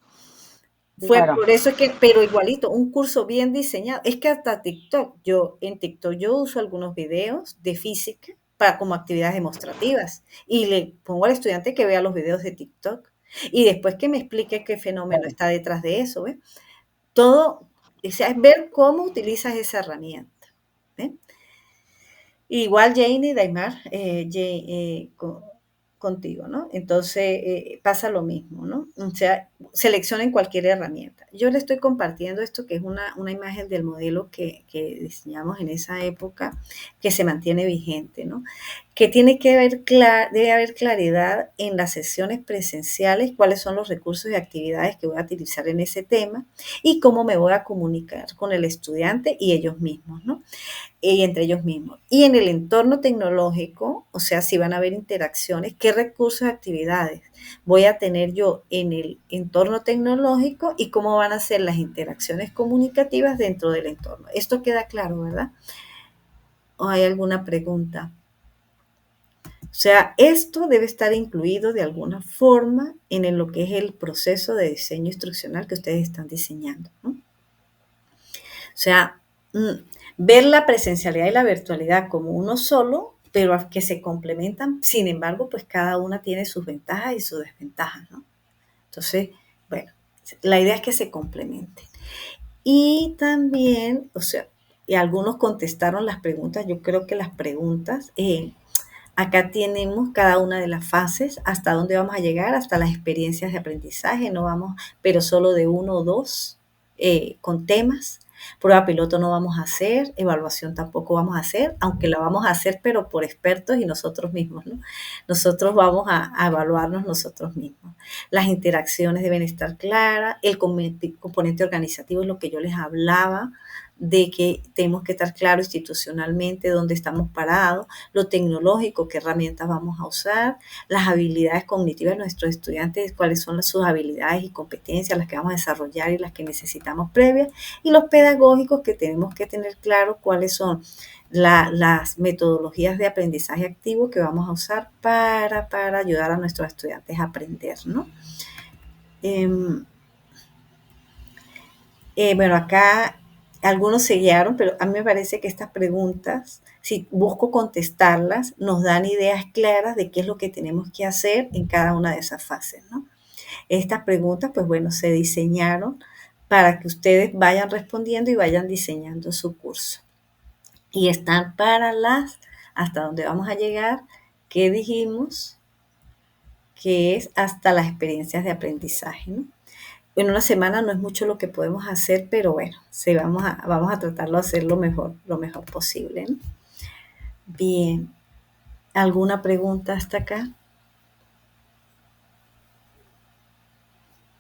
Fue
claro,
por eso que, pero igualito, un curso bien diseñado. Es que hasta TikTok, en TikTok yo uso algunos videos de física para como actividades demostrativas y le pongo al estudiante que vea los videos de TikTok y después que me explique qué fenómeno
claro.
está detrás de eso, ¿ves? Todo, o sea, es ver cómo utilizas esa herramienta, ¿ves? Igual Jane y Daimar, contigo, ¿no? Entonces pasa lo mismo, ¿no? O sea, seleccionen cualquier herramienta. Yo le estoy compartiendo esto que es una imagen del modelo que diseñamos en esa época que se mantiene vigente, ¿no? Que tiene que haber debe haber claridad en las sesiones presenciales, cuáles son los recursos y actividades que voy a utilizar en ese tema y cómo me voy a comunicar con el estudiante y ellos mismos, ¿no? Y entre ellos mismos. Y en el entorno tecnológico, o sea, si van a haber interacciones, qué recursos y actividades voy a tener yo en el entorno tecnológico y cómo van a ser las interacciones comunicativas dentro del entorno. Esto queda claro, ¿verdad? ¿O hay alguna pregunta? O sea, esto debe estar incluido de alguna forma en lo que es el proceso de diseño instruccional que ustedes están diseñando, ¿no? O sea, ver la presencialidad y la virtualidad como uno solo, pero que se complementan. Sin embargo, pues cada una tiene sus ventajas y sus desventajas, ¿no? Entonces, bueno, la idea es que se complementen. Y también, o sea, y algunos contestaron las preguntas. Yo creo que las preguntas, acá tenemos cada una de las fases, hasta dónde vamos a llegar, hasta las experiencias de aprendizaje, no vamos, pero solo de uno o dos con temas. Prueba piloto no vamos a hacer, evaluación tampoco vamos a hacer, aunque la vamos a hacer, pero por expertos y nosotros mismos, ¿no? Nosotros vamos a evaluarnos nosotros mismos. Las interacciones deben estar claras, el componente organizativo es lo que yo les hablaba, de que tenemos que estar claros institucionalmente dónde estamos parados, lo tecnológico, qué herramientas vamos a usar, las habilidades cognitivas de nuestros estudiantes, cuáles son sus habilidades y competencias, las que vamos a desarrollar y las que necesitamos previas, y los pedagógicos, que tenemos que tener claro cuáles son las metodologías de aprendizaje activo que vamos a usar para ayudar a nuestros estudiantes a aprender, ¿no? Bueno, acá algunos se guiaron, pero a mí me parece que estas preguntas, si busco contestarlas, nos dan ideas claras de qué es lo que tenemos que hacer en cada una de esas fases, ¿no? Estas preguntas, pues bueno, se diseñaron para que ustedes vayan respondiendo y vayan diseñando su curso. Y están para hasta donde vamos a llegar, que dijimos que es hasta las experiencias de aprendizaje, ¿no? En una semana no es mucho lo que podemos hacer, pero bueno, vamos a tratarlo de hacer lo mejor posible, ¿no? Bien, ¿alguna pregunta hasta acá?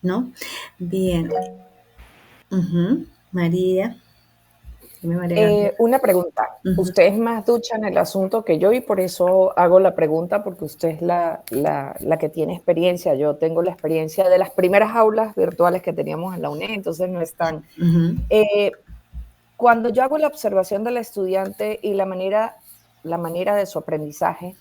¿No? Bien. María. Dime, María Gabriela.
Una pregunta. Usted es más ducha en el asunto que yo y por eso hago la pregunta, porque usted es la que tiene experiencia. Yo tengo la experiencia de las primeras aulas virtuales que teníamos en la UNED, entonces no es tan... Cuando yo hago la observación del estudiante y la manera de su aprendizaje,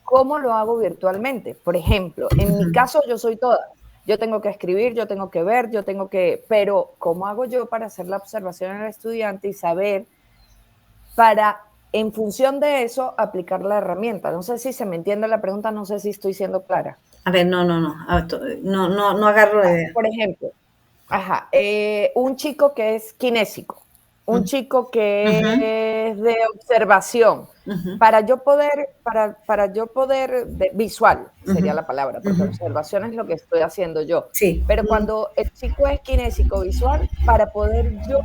¿cómo lo hago virtualmente? Por ejemplo, en mi caso yo soy toda. Yo tengo que escribir, yo tengo que ver, pero ¿cómo hago yo para hacer la observación al estudiante y saber para, en función de eso, aplicar la herramienta? No sé si se me entiende la pregunta, no sé si estoy siendo clara.
A ver, no agarro la idea.
Por ejemplo, un chico que es kinésico, un chico que es de observación, para yo poder, visual sería la palabra, porque observación es lo que estoy haciendo yo.
Sí.
Pero cuando el chico es kinésico visual, para poder yo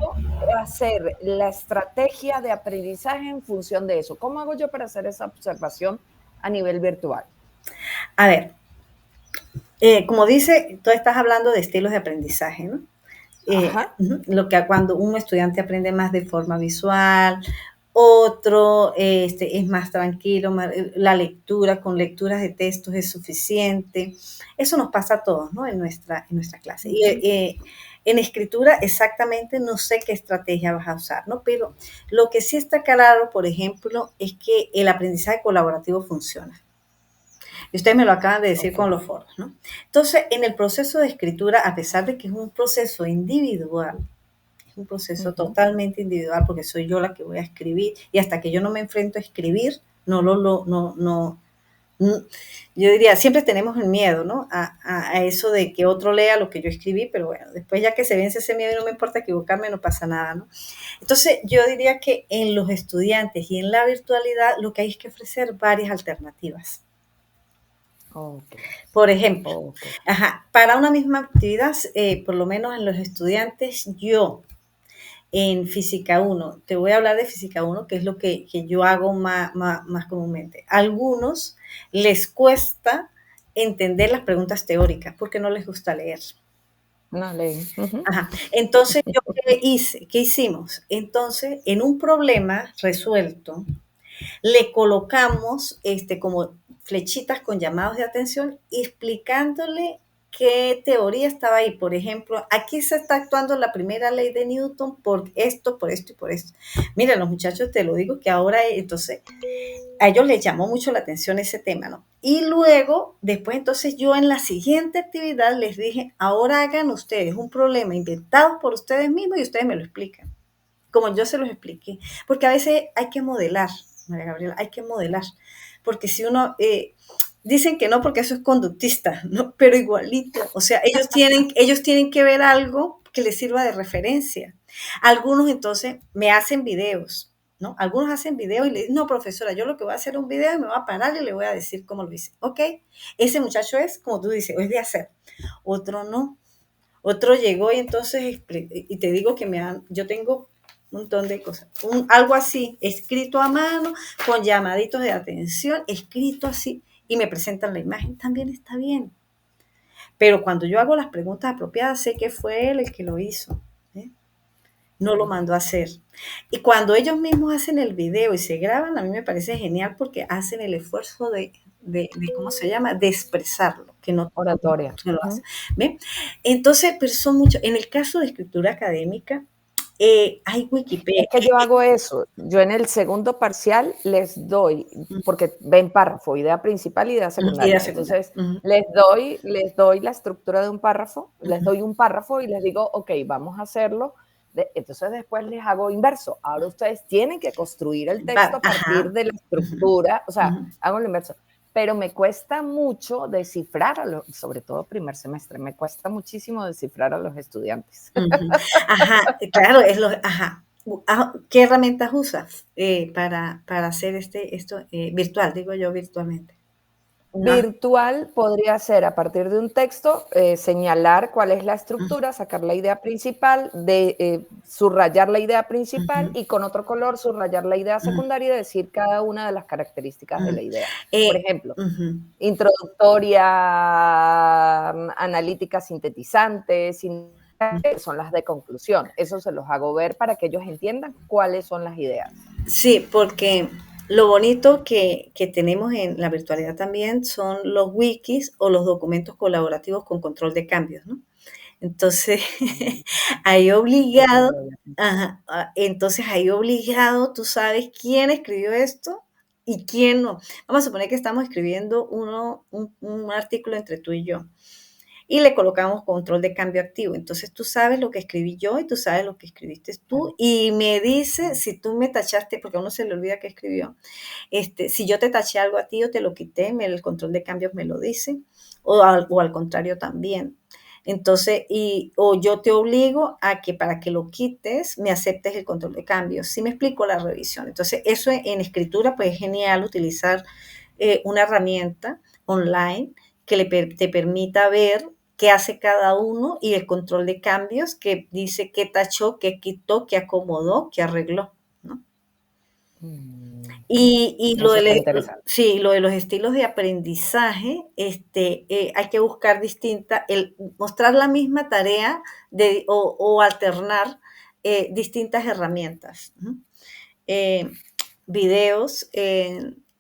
hacer la estrategia de aprendizaje en función de eso, ¿cómo hago yo para hacer esa observación a nivel virtual?
A ver, como dice, tú estás hablando de estilos de aprendizaje, ¿no? Lo que cuando un estudiante aprende más de forma visual, otro es más tranquilo, la lectura, con lecturas de textos es suficiente. Eso nos pasa a todos, ¿no? En nuestra clase. Y en escritura exactamente no sé qué estrategia vas a usar, ¿no? Pero lo que sí está claro, por ejemplo, es que el aprendizaje colaborativo funciona. Y ustedes me lo acaban de decir con los foros, ¿no? Entonces, en el proceso de escritura, a pesar de que es un proceso individual, es un proceso totalmente individual, porque soy yo la que voy a escribir, y hasta que yo no me enfrento a escribir, yo diría, siempre tenemos el miedo, ¿no? A eso de que otro lea lo que yo escribí, pero bueno, después ya que se vence ese miedo y no me importa equivocarme, no pasa nada, ¿no? Entonces, yo diría que en los estudiantes y en la virtualidad, lo que hay es que ofrecer varias alternativas. Por ejemplo, para una misma actividad, por lo menos en los estudiantes, yo en Física 1, te voy a hablar de Física 1, que es lo que yo hago más comúnmente. A algunos les cuesta entender las preguntas teóricas porque no les gusta leer.
No leen.
Entonces, ¿yo qué hice? ¿Qué hicimos? Entonces, en un problema resuelto, le colocamos como flechitas con llamados de atención explicándole qué teoría estaba ahí. Por ejemplo, aquí se está actuando la primera ley de Newton por esto y por esto. Mira, los muchachos, te lo digo que ahora, entonces, a ellos les llamó mucho la atención ese tema, ¿no? Y luego, después, entonces, yo en la siguiente actividad les dije, ahora hagan ustedes un problema inventado por ustedes mismos y ustedes me lo explican. como yo se los expliqué, porque a veces hay que modelar, María Gabriela, hay que modelar, porque si uno, dicen que no porque eso es conductista, ¿no? Pero igualito, o sea, ellos tienen que ver algo que les sirva de referencia. Algunos entonces me hacen videos, ¿no? Algunos hacen videos y le dicen, no, profesora, yo lo que voy a hacer es un video y me voy a parar y le voy a decir cómo lo hice. Ok, ese muchacho es, como tú dices, es de hacer. Otro no. Otro llegó y entonces, y te digo que yo tengo un montón de cosas. Algo así, escrito a mano, con llamaditos de atención, escrito así, y me presentan la imagen, también está bien. Pero cuando yo hago las preguntas apropiadas, sé que fue él el que lo hizo. ¿Eh? No lo mandó a hacer. Y cuando ellos mismos hacen el video y se graban, a mí me parece genial porque hacen el esfuerzo de ¿cómo se llama? De expresarlo, que no
Oratoria.
se lo hace. ¿Ve? Entonces, pero son muchos. En el caso de escritura académica, hay Wikipedia.
Es que yo hago eso. Yo en el segundo parcial les doy, porque ven párrafo, idea principal, idea secundaria. Entonces, les doy la estructura de un párrafo, les doy un párrafo y les digo, ok, vamos a hacerlo. Entonces después les hago inverso. Ahora ustedes tienen que construir el texto a partir de la estructura, o sea, hago lo inverso. Pero me cuesta mucho descifrar, sobre todo primer semestre, me cuesta muchísimo descifrar a los estudiantes.
Ajá, claro, ajá. ¿Qué herramientas usas para hacer esto virtual, digo yo, virtualmente?
Virtual podría ser a partir de un texto, señalar cuál es la estructura, sacar la idea principal, subrayar la idea principal y con otro color subrayar la idea secundaria y decir cada una de las características de la idea. Por ejemplo, introductoria, analítica sintetizante, son las de conclusión. Eso se los hago ver para que ellos entiendan cuáles son las ideas.
Sí, porque lo bonito que tenemos en la virtualidad también son los wikis o los documentos colaborativos con control de cambios, ¿no? Entonces, ahí obligado, entonces ahí obligado, tú sabes quién escribió esto y quién no. Vamos a suponer que estamos escribiendo un artículo entre tú y yo y le colocamos control de cambio activo. Entonces tú sabes lo que escribí yo y tú sabes lo que escribiste tú y me dice si tú me tachaste, porque a uno se le olvida que escribió, si yo te taché algo a ti o te lo quité, el control de cambios me lo dice, o al contrario también. Entonces, o yo te obligo a que para que lo quites, me aceptes el control de cambios. ¿Sí me explico la revisión? Entonces, eso en escritura, pues es genial utilizar una herramienta online que te permita ver qué hace cada uno y el control de cambios que dice qué tachó, qué quitó, qué acomodó, qué arregló, ¿no? Y lo de los estilos de aprendizaje, hay que buscar mostrar la misma tarea o alternar distintas herramientas. Videos,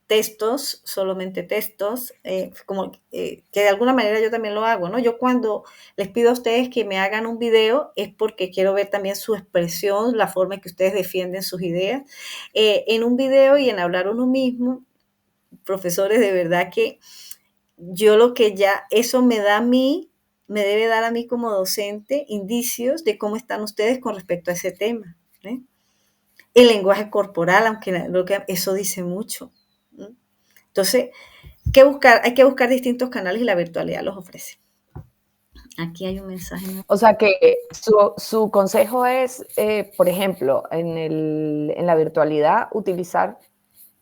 textos, solamente textos, que de alguna manera yo también lo hago, ¿no? Yo cuando les pido a ustedes que me hagan un video es porque quiero ver también su expresión, la forma en que ustedes defienden sus ideas. En un video y en hablar uno mismo, profesores, de verdad que eso me debe dar a mí como docente indicios de cómo están ustedes con respecto a ese tema. El lenguaje corporal, aunque eso dice mucho. Entonces, hay que buscar distintos canales y la virtualidad los ofrece. Aquí hay un mensaje.
O sea que su consejo es, por ejemplo, en la virtualidad, utilizar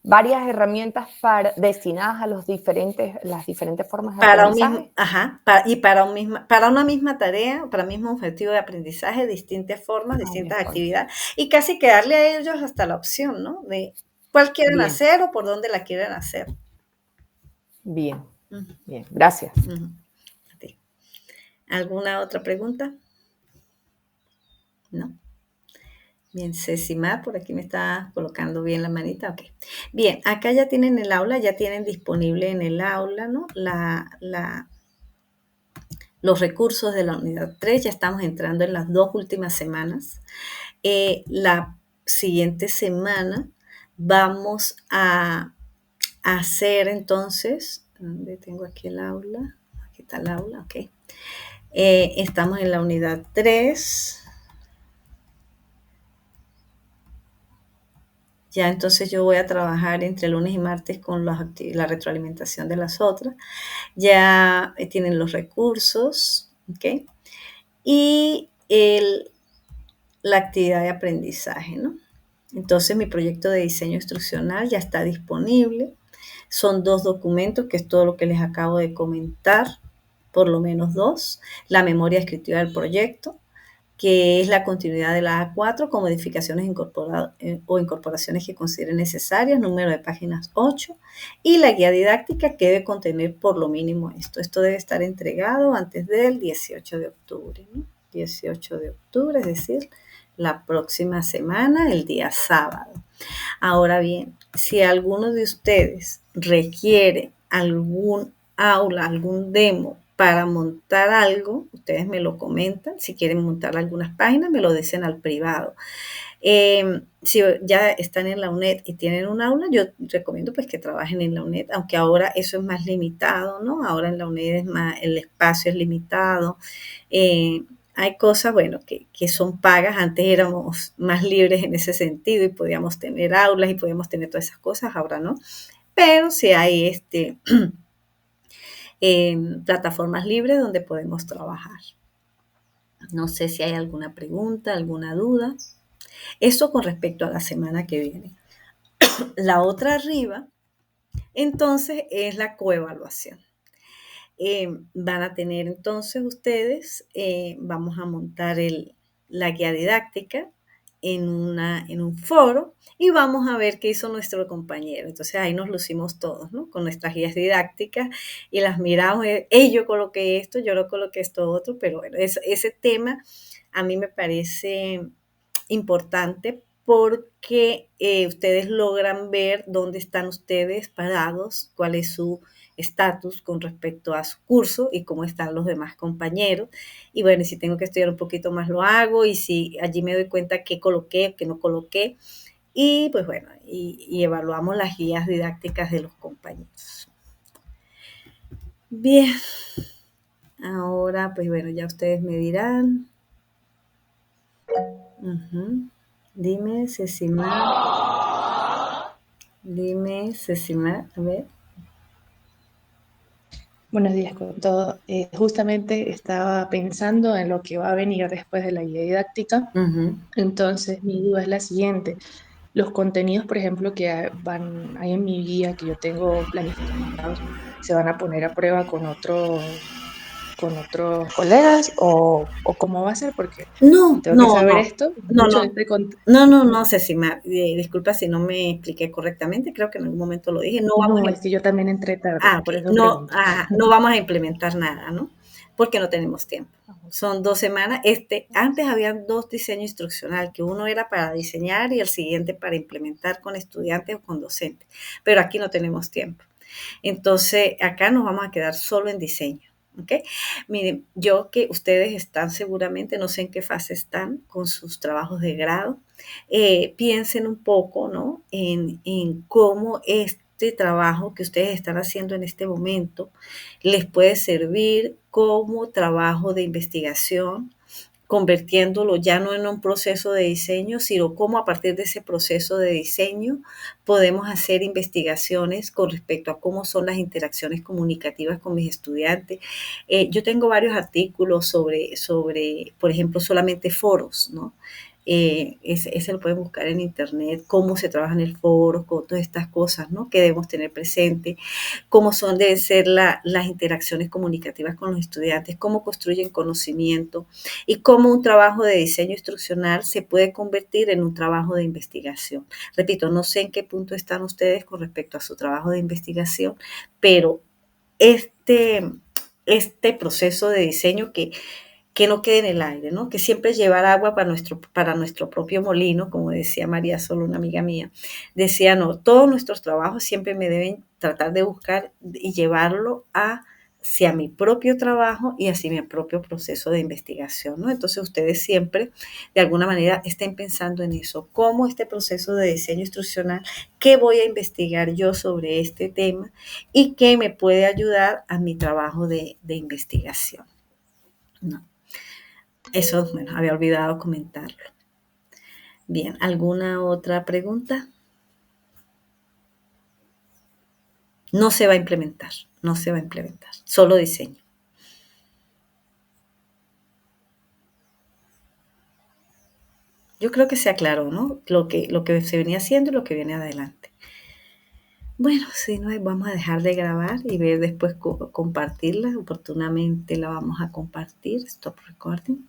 varias herramientas destinadas a las diferentes formas de aprendizaje.
Para una misma tarea, para un mismo objetivo de aprendizaje, distintas formas, distintas actividades, y casi que darle a ellos hasta la opción, ¿no? De cuál quieren hacer o por dónde la quieren hacer.
Bien, bien, gracias.
¿Alguna otra pregunta? No. Bien, Cecimar, por aquí me está colocando bien la manita. Ok. Bien, acá ya tienen el aula, ya tienen disponible en el aula, ¿no? Los recursos de la unidad 3, ya estamos entrando en las 2 últimas semanas. La siguiente semana vamos a hacer entonces, ¿dónde tengo aquí el aula? Aquí está el aula, ok. Estamos en la unidad 3. Ya entonces yo voy a trabajar entre lunes y martes con la retroalimentación de las otras. Ya tienen los recursos, ¿ok? Y la actividad de aprendizaje, ¿no? Entonces mi proyecto de diseño instruccional ya está disponible. Son 2 documentos, que es todo lo que les acabo de comentar, por lo menos 2. La memoria descriptiva del proyecto, que es la continuidad de la A4 con modificaciones o incorporaciones que consideren necesarias, número de páginas 8, y la guía didáctica, que debe contener por lo mínimo esto. Esto debe estar entregado antes del 18 de octubre, ¿no? 18 de octubre, es decir, la próxima semana, el día sábado. Ahora bien, si alguno de ustedes requiere algún aula, algún demo para montar algo, ustedes me lo comentan. Si quieren montar algunas páginas, me lo dicen al privado. Si ya están en la UNED y tienen un aula, yo recomiendo pues que trabajen en la UNED, aunque ahora eso es más limitado, ¿no? Ahora en la UNED el espacio es limitado. Hay cosas, bueno, que son pagas. Antes éramos más libres en ese sentido y podíamos tener aulas y podíamos tener todas esas cosas, ahora no. Pero sí hay plataformas libres donde podemos trabajar. No sé si hay alguna pregunta, alguna duda. Esto con respecto a la semana que viene. La otra arriba, entonces, es la coevaluación. Van a tener entonces ustedes, vamos a montar la guía didáctica en un foro y vamos a ver qué hizo nuestro compañero. Entonces ahí nos lucimos todos, ¿no? Con nuestras guías didácticas y las miramos. Yo coloqué esto, yo lo coloqué esto otro, pero bueno, ese tema a mí me parece importante porque ustedes logran ver dónde están ustedes parados, cuál es su estatus con respecto a su curso y cómo están los demás compañeros. Y bueno, si tengo que estudiar un poquito más lo hago, y si allí me doy cuenta qué coloqué, qué no coloqué. Y pues bueno, y evaluamos las guías didácticas de los compañeros. Bien, ahora pues bueno, ya ustedes me dirán. Dime, Cecimar, a ver.
Buenos días con todo. Justamente estaba pensando en lo que va a venir después de la guía didáctica. Entonces, mi duda es la siguiente. Los contenidos, por ejemplo, que hay en mi guía que yo tengo planificados, ¿se van a poner a prueba con otros colegas o cómo va a ser? Porque
No,
tengo que
no,
saber
no,
esto.
no,
Mucho de
no.
este contenido.
No, Cecimar, disculpa si no me expliqué correctamente, creo que en algún momento lo dije.
No, es que yo también entré tarde,
Ok,
por eso
no,
pregunto.
no vamos a implementar nada, ¿no? Porque no tenemos tiempo. Son 2 semanas. Antes había 2 diseños instruccional, que uno era para diseñar y el siguiente para implementar con estudiantes o con docentes, pero aquí no tenemos tiempo. Entonces, acá nos vamos a quedar solo en diseño. ¿Ok? Miren, yo que ustedes están seguramente, no sé en qué fase están con sus trabajos de grado, piensen un poco, ¿no? En cómo este trabajo que ustedes están haciendo en este momento les puede servir como trabajo de investigación, convirtiéndolo ya no en un proceso de diseño, sino cómo a partir de ese proceso de diseño podemos hacer investigaciones con respecto a cómo son las interacciones comunicativas con mis estudiantes. Yo tengo varios artículos sobre, por ejemplo, solamente foros, ¿no? Ese lo pueden buscar en internet, cómo se trabaja en el foro, con todas estas cosas, ¿no? Que debemos tener presente, cómo deben ser las interacciones comunicativas con los estudiantes, cómo construyen conocimiento y cómo un trabajo de diseño instruccional se puede convertir en un trabajo de investigación. Repito, no sé en qué punto están ustedes con respecto a su trabajo de investigación, pero este proceso de diseño que no quede en el aire, ¿no? Que siempre llevar agua para nuestro propio molino, como decía María Sol, una amiga mía. Decía, no, todos nuestros trabajos siempre me deben tratar de buscar y llevarlo hacia mi propio trabajo y hacia mi propio proceso de investigación, ¿no? Entonces ustedes siempre, de alguna manera, estén pensando en eso, cómo este proceso de diseño instruccional, qué voy a investigar yo sobre este tema y qué me puede ayudar a mi trabajo de investigación, ¿no? Eso, bueno, había olvidado comentarlo. Bien, ¿alguna otra pregunta? No se va a implementar, no se va a implementar, solo diseño. Yo creo que se aclaró, ¿no? Lo que se venía haciendo y lo que viene adelante. Bueno, si no, vamos a dejar de grabar y ver después compartirla. Oportunamente la vamos a compartir. Stop recording.